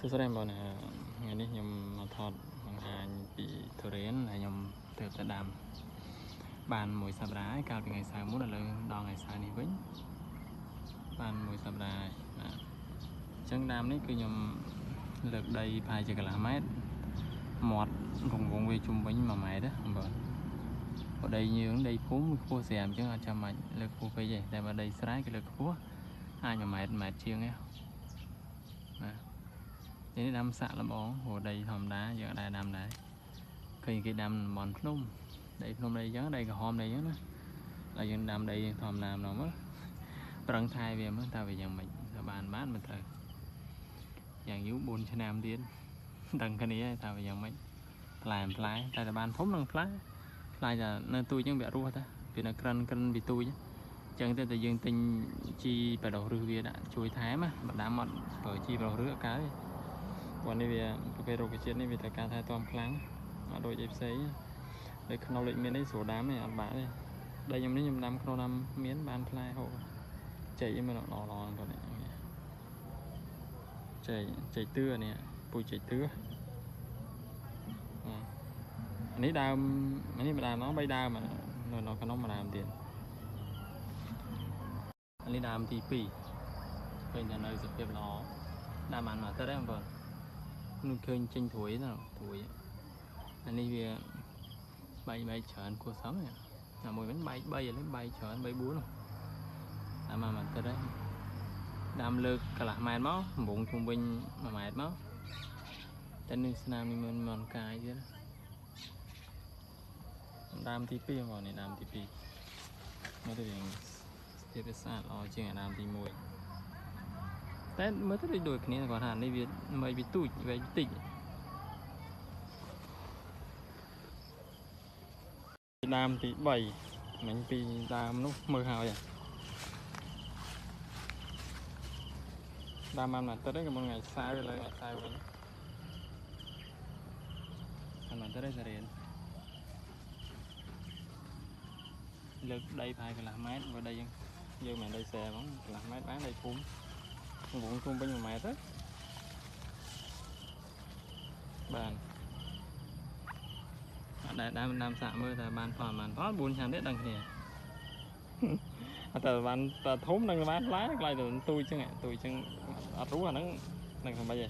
សួស្តីបងប្អូនថ្ងៃនេះខ្ញុំមកថតបង្ហាញពីទុរេនដែលខ្ញុំទើបតែដាំបានមួយសប្តាហ៍ហើយកាលពីថ្ងៃសៅរ៍មុនឥឡូវដល់ថ្ងៃសៅរ៍នេះវិញបានមួយសប្តាហ៍ហើយបាទអញ្ចឹងដាំនេះគឺខ្ញុំលើកដីប្រហែលជាកន្លះម៉ែត្រមាត់រង្វង់វាជុំវិញ1ម៉ែត្រណាបងប្អូនដីយើងដីភូមិខ្ពស់ស្រាប់អញ្ចឹងអត់ចាំបាច់លើកខ្ពស់ពេកទេតែបើដីស្រែគឺលើកខ្ពស់អាច1ម៉ែត្រជាងទេណានេះដាំសាក់លំអងព្រោះដីធម្មតាយើងអាចដាំដែរឃើញគេដាំតំបន់ភ្នំដីភ្នំដីអញ្ចឹងដីក្រហមដីអញ្ចឹងណាហើយយើងដាំដីធម្មតាម្ដងមើលប្រឹងថែវាមើលតើវាយ៉ាងម៉េចទៅបានមិនត្រូវយ៉ាងយូរ4ឆ្នាំទៀតដឹងគ្នាហើយតើវាយ៉ាងម៉េចផ្លែតែបានធំនឹងផ្លែតែនៅទូចអញ្ចឹងវារស់តាវានៅក្រិនពីទូចអញ្ចឹងតែយើងទិញជីបដោះឬវាដាក់ជួយថែមណាបើដាំអត់ប្រើជីបដោះឬអត់កើតទេวันนี้វាប្រភេទរុក្ខជាតិនេះវាត្រូវការថែទាំខ្លាំងអត់ដូចអីផ្សេងដូចខ្នុរលេខមាននេះស្រួលដាំទេអត់បាក់ទេដីខ្ញុំនេះខ្ញុំដាំខ្នុរដាំមានបានផ្លែហូបចេកមើលល្អបងប្អូនចេកទឿនេះពូជចេកទឿនេះដើមនេះម្ដង3ដើមនៅក្នុងម្ដងទៀតនេះដើមទី2ឃើញថានៅសភាពល្អដើមបានមកទៅដែរបងប្អូននោះឃើញចេញត្រួយណាត្រួយអានេះវាបែកច្រើនគួរសមណាមួយវិញបែក3ឥឡូវបែកច្រើន3 4តាមមកទៅដែរដាំលើកកន្លះម៉ែត្រមកកំពុងជុំវិញ1ម៉ែត្រមកតែនឹងស្នាមនេះមិនកាយទៀតដើមទី2បងប្អូននេះដើមទី2មើលទៅវាស្ទាបស្អាតល្អជាងដើមទី1តែមើលទៅដូចគ្នាគាត់ថានេះវាមិនវាទូចវែងតិចដើមទី3មិញពីដើមនោះមើលហើយដើមបានមកទៅđấy cái ngày sau rồi ngày sauវិញបានទៅđấyសារៀនលើកដីប្រហែលកន្លះម៉ែត្របើដីយើងមិនដីខ្សែហ្មងកន្លះម៉ែត្របានដីភូមិវងជុំវិញ1ម៉ែត្រទៅបានអត់ដែលដាំសាក់មើលតែបានផល4ឆ្នាំទៀតដឹងគ្នាអត់តែបានតែធំនឹងបានផ្លែខ្លាយទៅទូចចឹងអត់រੂអាហ្នឹងនឹងមិនអីទេ